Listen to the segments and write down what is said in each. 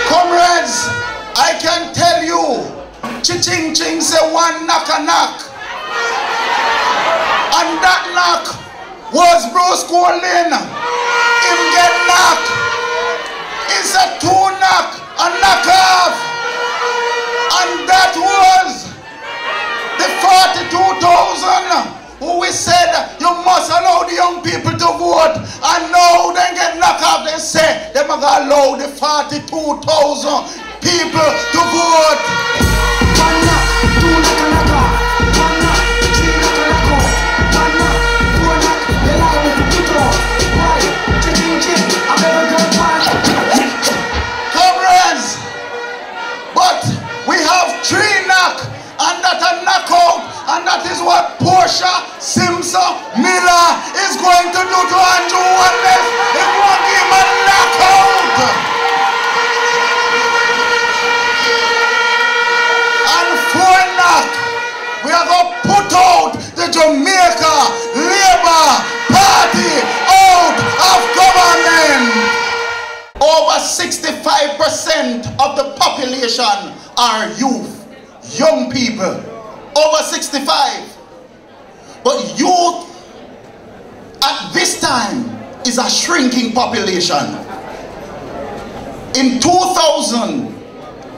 Comrades, I can tell you, Chi-ching ching say one knock a knock. And that knock was Bruce Golding. Him get knocked. It's a two knock, a knock off. And that was the 42,000 who we said you must allow the young people to vote. And now they get knocked off. They say they must allow the 42,000 people to vote. One knock, two knock a knock off. One knock, three knock a knock off. One knock, four knock, they lie with the people. Why? Ching, I'm never gonna find. Comrades, but we have three knock, and that a knockout, and that is what Portia Simpson Miller is going to do to Andrew Wallace. He won't give him a knockout. And four knock, we are going to put out the Jamaica Labour Party out of government. Over 65% of the population are youth, young people. Over 65. But youth at this time is a shrinking population. In 2000,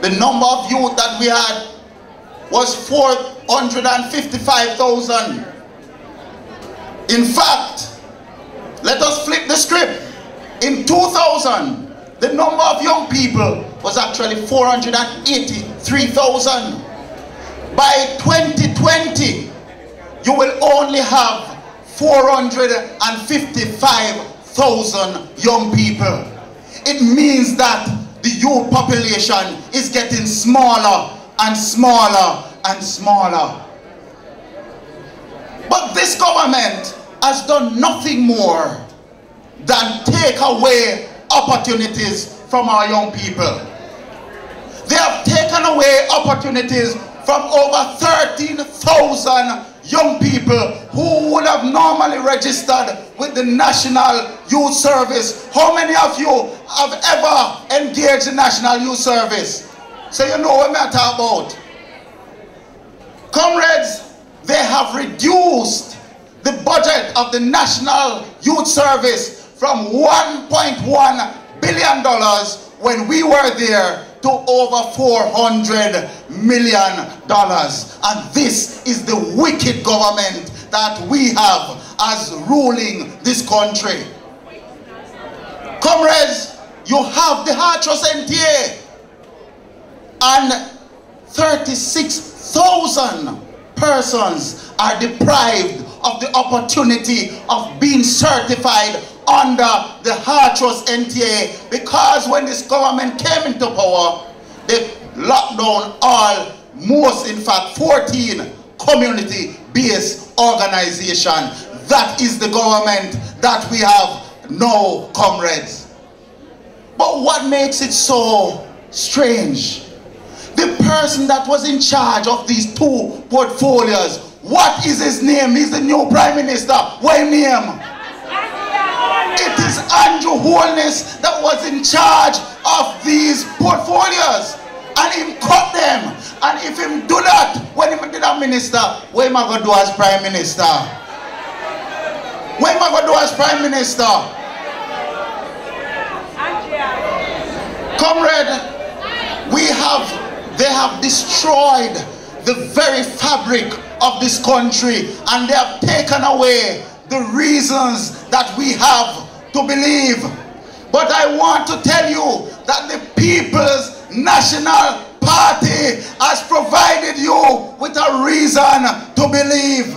the number of youth that we had was 455,000. In fact, let us flip the script. In 2000, the number of young people was actually 483,000. By 2020, you will only have 455,000 young people. It means that the youth population is getting smaller and smaller and smaller. But this government has done nothing more than take away opportunities from our young people. They have taken away opportunities from over 13,000 young people who would have normally registered with the National Youth Service. How many of you have ever engaged in National Youth Service? So you know what I'm talking about. Comrades, they have reduced the budget of the National Youth Service from $1.1 billion when we were there to over $400 million. And this is the wicked government that we have as ruling this country. Comrades, you have the Hard Trust NTA, and 36,000 persons are deprived of the opportunity of being certified under the Hard Trust NTA, because when this government came into power, they locked down in fact 14 community-based organizations. That is the government that we have now, comrades. But what makes it so strange? The person that was in charge of these two portfolios, what is his name? He's the new Prime Minister. What name? It is Andrew Holness that was in charge of these portfolios, and him cut them. And if him do that when he did a minister, what am I going to do as Prime Minister? What am I going to do as Prime Minister? Comrade, they have destroyed the very fabric of this country, and they have taken away the reasons that we have to believe. But I want to tell you that the People's National Party has provided you with a reason to believe.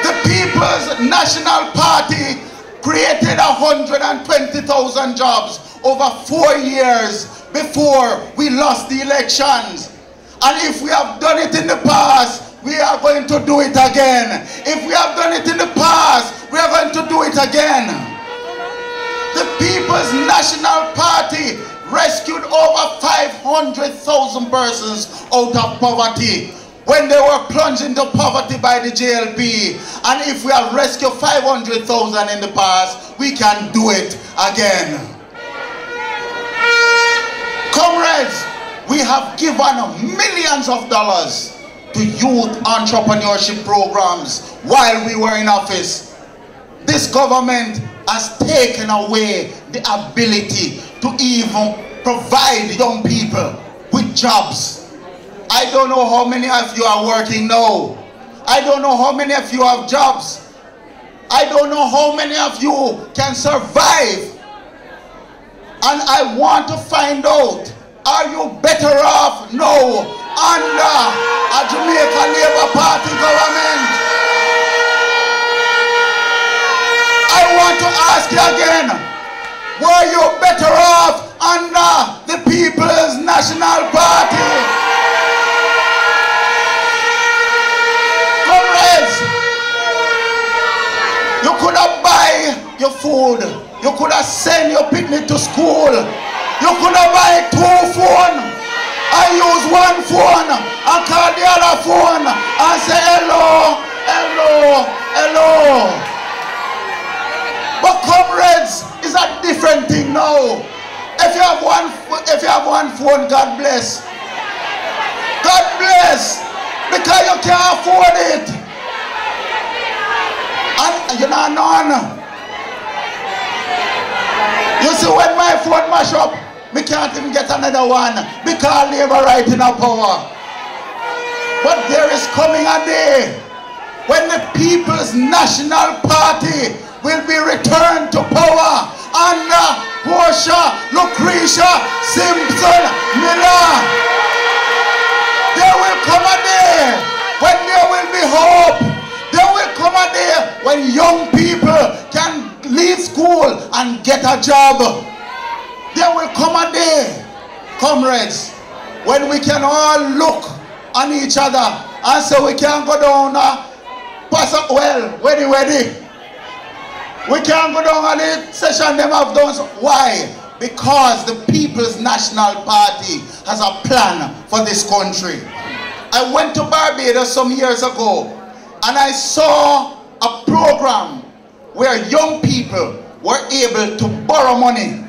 The People's National Party created 120,000 jobs over 4 years before we lost the elections. And if we have done it in the past, we are going to do it again. If we have done it in the past, we are going to do it again. The People's National Party rescued over 500,000 persons out of poverty when they were plunged into poverty by the JLP. And if we have rescued 500,000 in the past, we can do it again. Comrades, we have given millions of dollars to youth entrepreneurship programs while we were in office. This government has taken away the ability to even provide young people with jobs. I don't know how many of you are working now. I don't know how many of you have jobs. I don't know how many of you can survive. And I want to find out, are you better off now under a Jamaica Labour Party government? I want to ask you again, were you better off under the People's National Party? Comrades, you could have buy your food, you could have sent your picnic to school, you could have buy 2 phones. I use 1 phone and call the other phone and say hello, hello, hello. But comrades, it's a different thing now. If you have one phone, God bless. God bless, because you can't afford it. And you know none. You see, when my phone mash up, we can't even get another one because Labour right in our power. But there is coming a day when the People's National Party will be returned to power under Portia, Lucretia, Simpson, Miller. There will come a day when there will be hope. There will come a day when young people can leave school and get a job. There will come a day, comrades, when we can all look on each other and say we can't go down ready. We can't go down on the session them have done. Why? Because the People's National Party has a plan for this country. I went to Barbados some years ago and I saw a program where young people were able to borrow money.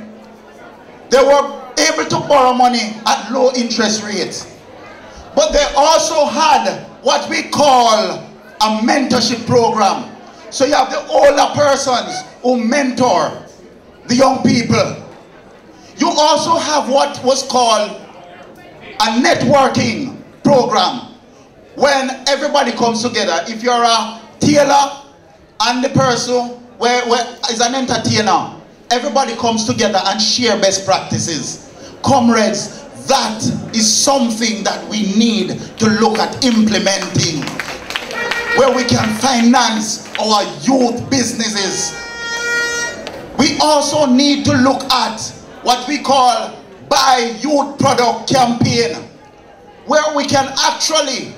They were able to borrow money at low interest rates. But they also had what we call a mentorship program. So you have the older persons who mentor the young people. You also have what was called a networking program, when everybody comes together. If you're a tailor and the person is an entertainer, everybody comes together and share best practices. Comrades, that is something that we need to look at implementing, where we can finance our youth businesses. We also need to look at what we call Buy Youth Product campaign, where we can actually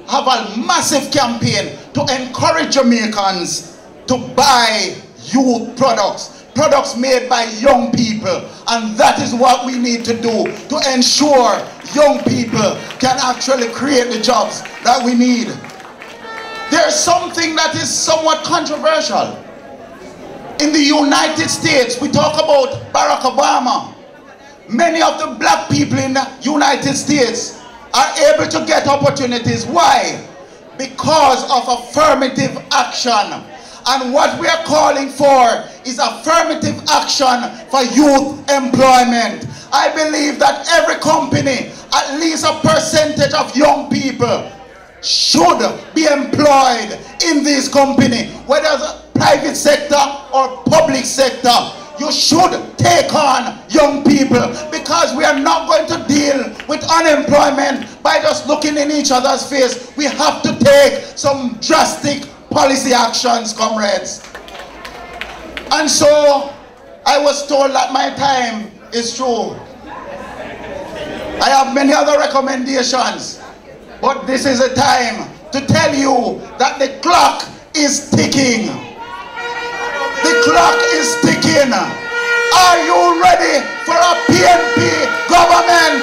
have a massive campaign to encourage Jamaicans to buy youth products, products made by young people. And that is what we need to do to ensure young people can actually create the jobs that we need. There's something that is somewhat controversial. In the United States, we talk about Barack Obama. Many of the black people in the United States are able to get opportunities. Why? Because of affirmative action. And what we are calling for is affirmative action for youth employment. I believe that every company, at least a percentage of young people, should be employed in this company, whether it's private sector or public sector. You should take on young people, because we are not going to deal with unemployment by just looking in each other's face. We have to take some drastic policy actions, comrades. And so I was told that my time is through. I have many other recommendations, but this is a time to tell you that the clock is ticking. The clock is ticking. Are you ready for a PNP government?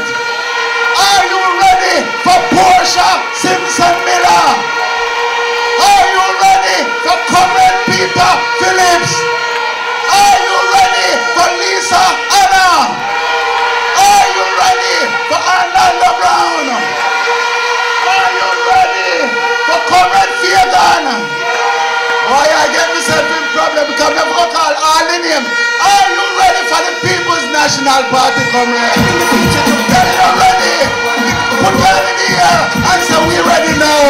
Are you ready for Portia Simpson Miller? Are you ready for Comrade Peter Phillips? Are you ready for Lisa Anna? Are you ready him. Are you ready for the People's National Party come here? Get it ready. Put your hand in the air and say we're ready now.